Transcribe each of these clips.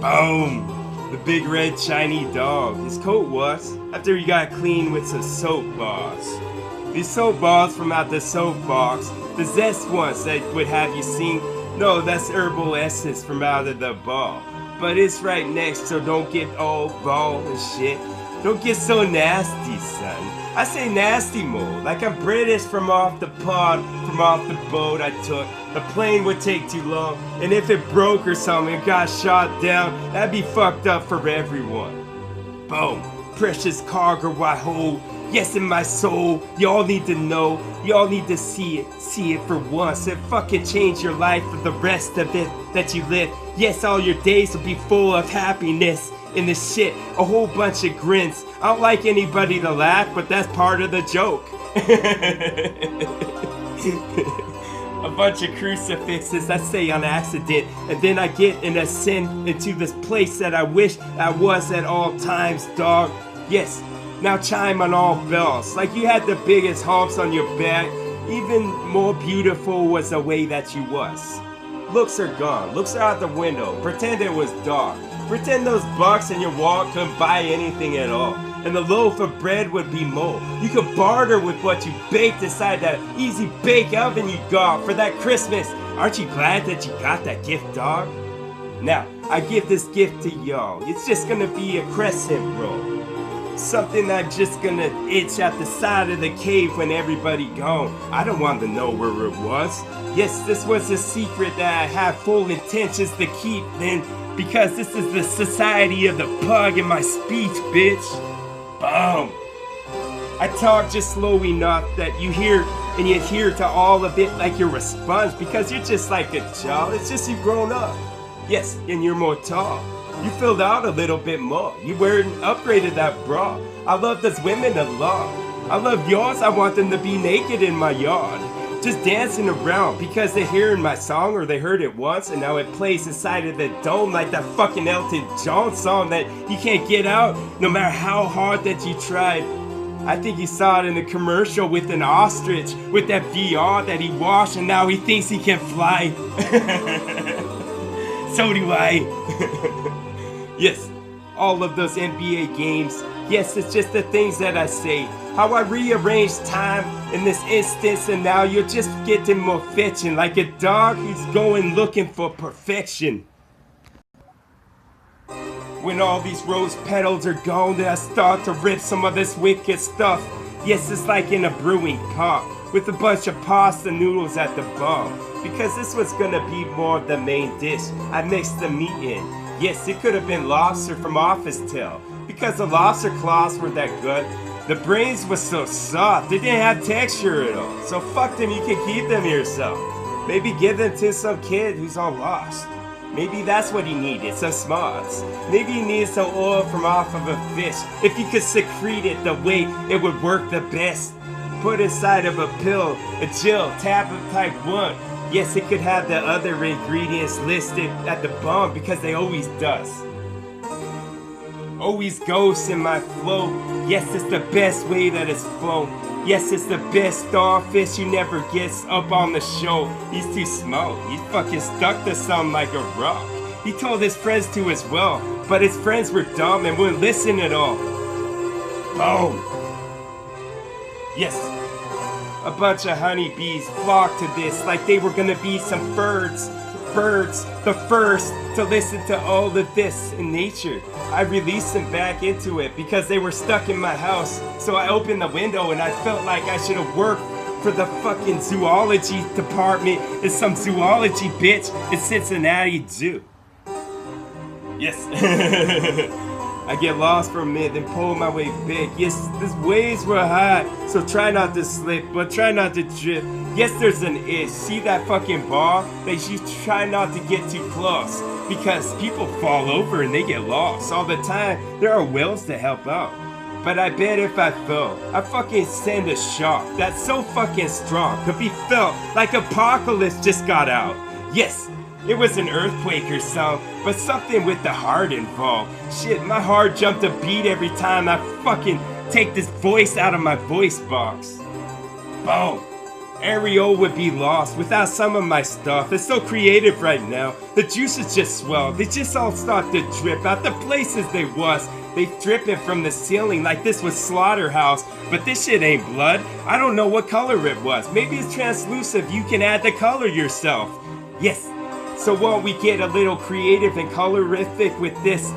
Boom! The big red shiny dog. His coat was, after he got clean with some soap balls. These soap balls from out the soap box, the zest ones that would have you sing, no, that's herbal essence from out of the ball. But it's right next, so don't get all ball and shit. Don't get so nasty, son. I say nasty more, like I'm British from off the pod, from off the boat I took. The plane would take too long, and if it broke or something and got shot down, that'd be fucked up for everyone. Boom. Precious cargo I hold. Yes, in my soul, y'all need to know, y'all need to see it for once. It fucking change your life for the rest of it that you live. Yes, all your days will be full of happiness in this shit, a whole bunch of grins. I don't like anybody to laugh, but that's part of the joke. A bunch of crucifixes I say on accident, and then I get and ascend into this place that I wish I was at all times, dog. Yes. Now chime on all bells, like you had the biggest humps on your back. Even more beautiful was the way that you was. Looks are gone, looks are out the window, pretend it was dark. Pretend those bucks in your wallet couldn't buy anything at all. And the loaf of bread would be more. You could barter with what you baked inside that easy bake oven you got for that Christmas. Aren't you glad that you got that gift, dog? Now, I give this gift to y'all. It's just gonna be a crescent roll. Something I'm just gonna itch at the side of the cave when everybody gone. I don't want to know where it was. Yes, this was a secret that I have full intentions to keep then, because this is the society of the pug in my speech, bitch. Boom. I talk just slow enough that you hear and you adhere to all of it like you're a sponge, because you're just like a child. It's just you grown up. Yes, and you're more tall. You filled out a little bit more. You weren't upgraded that bra. I love those women a lot. I love yours. I want them to be naked in my yard, just dancing around because they're hearing my song or they heard it once and now it plays inside of the dome like that fucking Elton John song that you can't get out no matter how hard that you tried. I think you saw it in the commercial with an ostrich with that VR that he washed and now he thinks he can fly. So do I. Yes, all of those NBA games. Yes, it's just the things that I say. How I rearrange time in this instance, and now you're just getting more fetching like a dog who's going looking for perfection. When all these rose petals are gone, then I start to rip some of this wicked stuff. Yes, it's like in a brewing pot with a bunch of pasta noodles at the bottom, because this was gonna be more of the main dish. I mixed the meat in. Yes, it could have been lobster from Office Tale, because the lobster claws were that good. The brains was so soft, they didn't have texture at all. So fuck them, you can keep them yourself. Maybe give them to some kid who's all lost. Maybe that's what he needed, some smarts. Maybe he needed some oil from off of a fish. If you could secrete it the way it would work the best. Put inside of a pill, a Jill, tablet type 1. Yes, it could have the other ingredients listed at the bottom because they always does. Always goes in my flow. Yes, it's the best way that it's flown. Yes, it's the best starfish you never gets up on the show. He's too small. He's fucking stuck to something like a rock. He told his friends to as well, but his friends were dumb and wouldn't listen at all. Boom. Yes. A bunch of honeybees flocked to this like they were gonna be some birds. Birds, the first to listen to all of this in nature. I released them back into it because they were stuck in my house. So I opened the window and I felt like I should have worked for the fucking zoology department in some zoology bitch in Cincinnati Zoo. Yes. I get lost for a minute, then pull my way back. Yes, these waves were high, so try not to slip, but try not to trip. Yes, there's an itch. See that fucking bar? That you try not to get too close, because people fall over and they get lost all the time. There are whales to help out. But I bet if I fell, I fucking send a shock that's so fucking strong, could be felt like apocalypse just got out. Yes. It was an earthquake or something, but something with the heart involved. Shit, my heart jumped a beat every time I fucking take this voice out of my voice box. Boom. Ariel would be lost without some of my stuff. It's so creative right now. The juices just swell. They just all start to drip out the places they was. They dripping from the ceiling like this was slaughterhouse. But this shit ain't blood. I don't know what color it was. Maybe it's translucent. You can add the color yourself. Yes. So won't we get a little creative and colorific with this?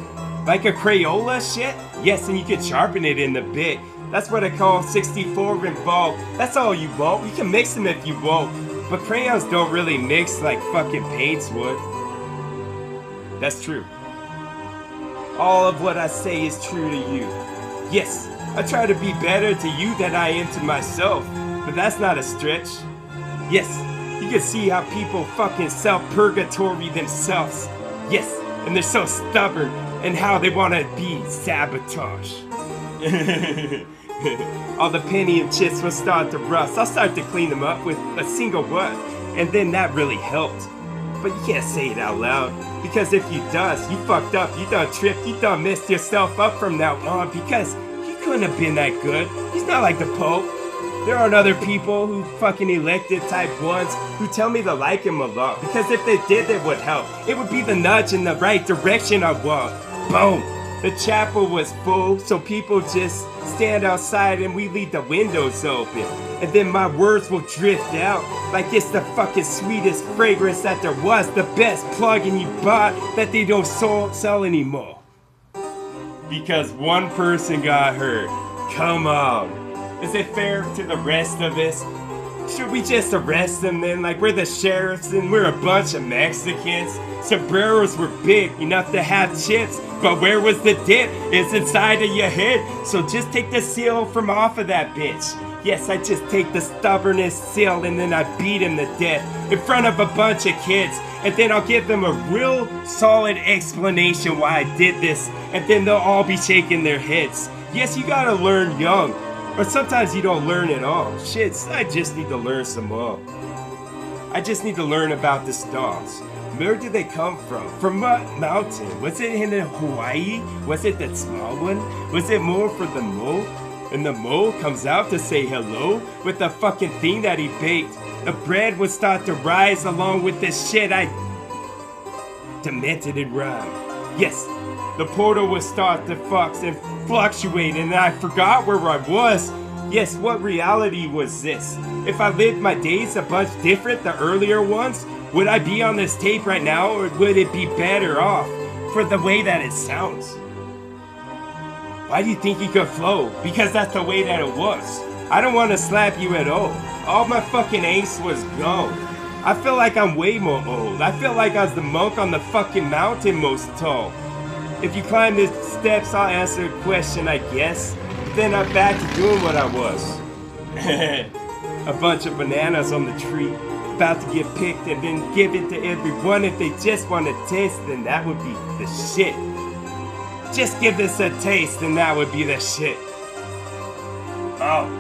Like a Crayola shit? Yes, and you can sharpen it in a bit. That's what I call 64 involved. That's all you want. You can mix them if you want. But crayons don't really mix like fucking paints would. That's true. All of what I say is true to you. Yes, I try to be better to you than I am to myself. But that's not a stretch. Yes, you can see how people fucking self-purgatory themselves. Yes, and they're so stubborn and how they want to be sabotage. All the Pentium chips will start to rust. I'll start to clean them up with a single word, and then that really helped. But you can't say it out loud, because if you does, you fucked up, you done tripped, you done messed yourself up from now on, because he couldn't have been that good. He's not like the Pope. There aren't other people who fucking elected type ones who tell me to like him a lot, because if they did, it would help. It would be the nudge in the right direction I want. Boom! The chapel was full, so people just stand outside and we leave the windows open. And then my words will drift out like it's the fucking sweetest fragrance that there was, the best plug-in you bought that they don't sell anymore. Because one person got hurt. Come on. Is it fair to the rest of us? Should we just arrest them then? Like we're the sheriffs and we're a bunch of Mexicans? Sombreros were big enough to have chips, but where was the dip? It's inside of your head. So just take the seal from off of that bitch. Yes, I just take the stubbornest seal and then I beat him to death in front of a bunch of kids. And then I'll give them a real solid explanation why I did this. And then they'll all be shaking their heads. Yes, you gotta learn young. Or sometimes you don't learn at all. Shit, I just need to learn some more. I just need to learn about the stars. Where did they come from? From what mountain? Was it in Hawaii? Was it that small one? Was it more for the mole? And the mole comes out to say hello with the fucking thing that he baked. The bread would start to rise along with this shit I demented in rhyme. Yes, the portal would start to and fluctuate and I forgot where I was. Yes, what reality was this? If I lived my days a bunch different, the earlier ones, would I be on this tape right now or would it be better off for the way that it sounds? Why do you think you could flow? Because that's the way that it was. I don't want to slap you at all. All my fucking angst was gone. I feel like I'm way more old. I feel like I was the monk on the fucking mountain most tall. If you climb the steps, I'll answer a question, I guess. But then I'm back to doing what I was. A bunch of bananas on the tree, about to get picked and then give it to everyone. If they just want to taste, then that would be the shit. Just give this a taste and that would be the shit. Oh.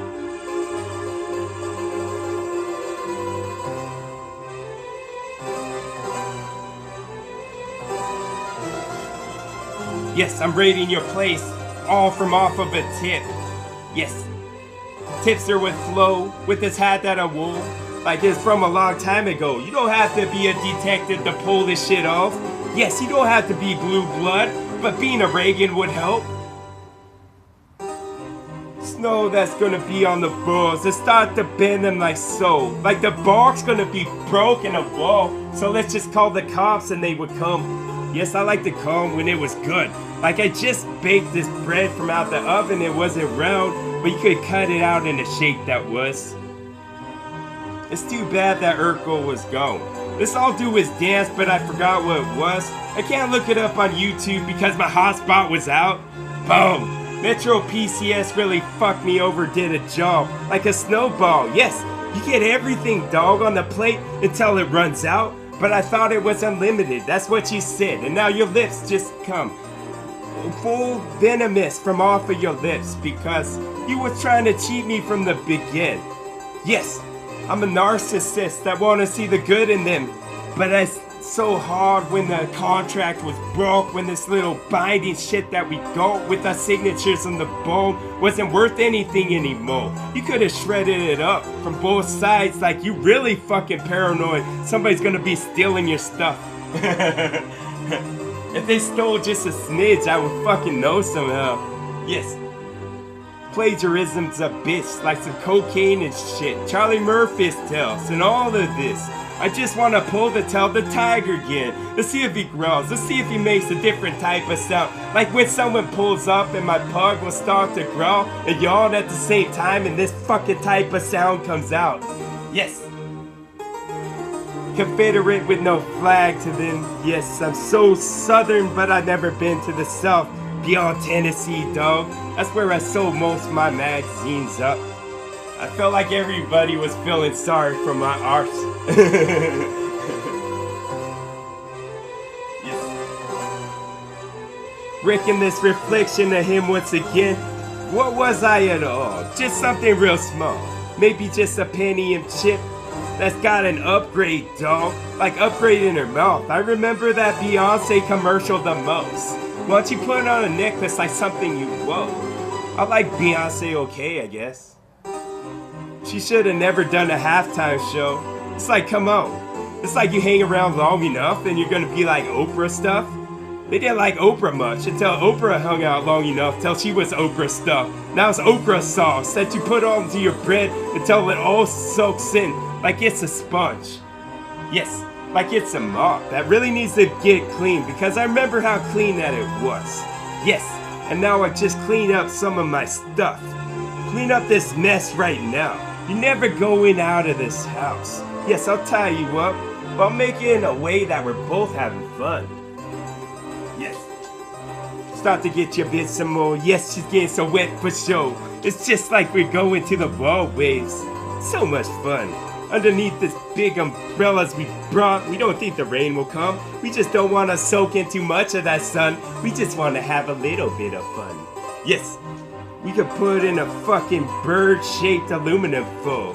Yes, I'm raiding your place, all from off of a tip. Yes, Tipster would flow with his hat that I wore, like it's from a long time ago. You don't have to be a detective to pull this shit off. Yes, you don't have to be blue blood, but being a Reagan would help. Snow that's gonna be on the boards, they start to bend them like so. Like the bark's gonna be broke in a wall, so let's just call the cops and they would come. Yes, I like to come when it was good. Like I just baked this bread from out the oven, it wasn't round, but you could cut it out in the shape that was. It's too bad that Urkel was gone. Let's all do his dance, but I forgot what it was. I can't look it up on YouTube because my hotspot was out. Boom! Metro PCS really fucked me over, did a job. Like a snowball, yes, you get everything, dog, on the plate until it runs out. But I thought it was unlimited, that's what you said, and now your lips just come full venomous from off of your lips because you was trying to cheat me from the begin. Yes, I'm a narcissist that want to see the good in them, but I so hard when the contract was broke, when this little binding shit that we got with our signatures on the bone wasn't worth anything anymore. You could have shredded it up from both sides like you really fucking paranoid somebody's gonna be stealing your stuff. If they stole just a smidge, I would fucking know somehow. Yes. Plagiarism's a bitch, like some cocaine and shit, Charlie Murphy's tales, and all of this. I just want to pull the tail of the tiger again. Let's see if he growls. Let's see if he makes a different type of sound. Like when someone pulls up and my pug will start to growl and yawn at the same time and this fucking type of sound comes out. Yes. Confederate with no flag to them. Yes, I'm so southern, but I've never been to the south. Beyond Tennessee, dog. That's where I sold most of my magazines up. I felt like everybody was feeling sorry for my arse. Yes. Rick in this reflection of him once again. What was I at all? Just something real small. Maybe just a penny and chip that's got an upgrade, dog. Like upgrading her mouth. I remember that Beyonce commercial the most. Why don't you put on a necklace like something you won't? I like Beyonce okay, I guess. She should have never done a halftime show. It's like, come on. It's like you hang around long enough and you're gonna be like Oprah stuff. They didn't like Oprah much until Oprah hung out long enough till she was Oprah stuff. Now it's okra sauce that you put onto your bread until it all soaks in like it's a sponge. Yes, like it's a mop that really needs to get clean because I remember how clean that it was. Yes, and now I just clean up some of my stuff. Clean up this mess right now. You're never going out of this house. Yes, I'll tie you up, but I'll make it in a way that we're both having fun. Yes. Start to get your bit some more. Yes, she's getting so wet for sure. It's just like we're going to the wall waves. So much fun. Underneath this big umbrellas we brought, we don't think the rain will come. We just don't want to soak in too much of that sun. We just want to have a little bit of fun. Yes. We could put in a fucking bird-shaped aluminum foil.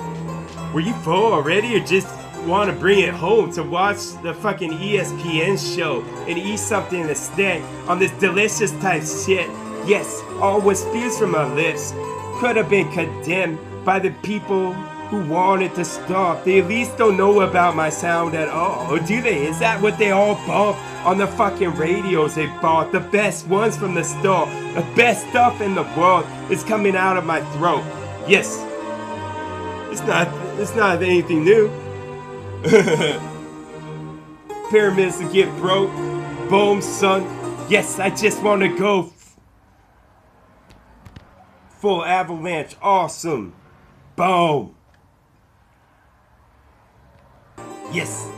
Were you full already or just want to bring it home to watch the fucking ESPN show and eat something instead on this delicious type shit? Yes, all what spews from my lips could have been condemned by the people who wanted to stop. They at least don't know about my sound at all, or do they? Is that what they all bump on the fucking radios they bought? The best ones from the store. The best stuff in the world is coming out of my throat. Yes. It's not anything new. Pyramids to get broke. Boom, son. Yes, I just want to go full avalanche. Awesome. Boom. Yes,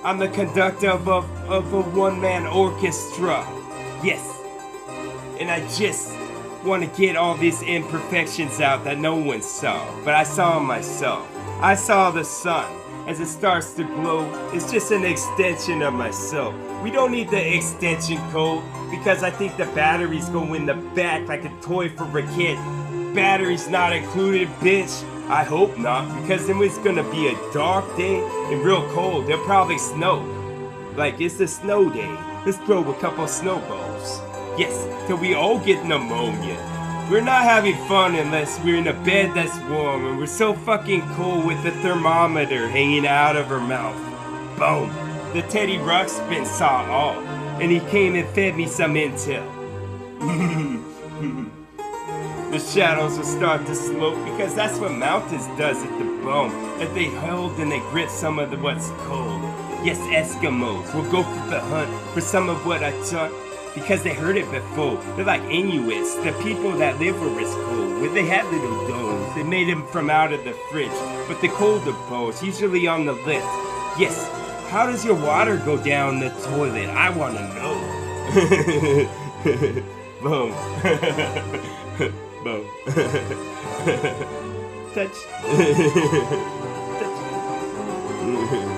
I'm the conductor of a one-man orchestra. Yes, and I just want to get all these imperfections out that no one saw, but I saw them myself. I saw the sun as it starts to glow. It's just an extension of myself. We don't need the extension code because I think the batteries go in the back like a toy for a kid. Batteries not included, bitch. I hope not, because then it's gonna be a dark day and real cold. There'll probably snow. Like, it's a snow day. Let's throw a couple snowballs. Yes, till we all get pneumonia. We're not having fun unless we're in a bed that's warm and we're so fucking cool with the thermometer hanging out of our mouth. Boom. The Teddy Ruxpin saw all, and he came and fed me some intel. The shadows will start to slope because that's what mountains does at the bone. As they hold and they grip some of what's cold. Yes, Eskimos will go for the hunt for some of what I taught because they heard it before. They're like Inuits, the people that live where it's cold, where they have little domes. They made them from out of the fridge, but the colder poles, usually on the lift. Yes, how does your water go down the toilet? I want to know. Boom. Boom. Touch. Touch.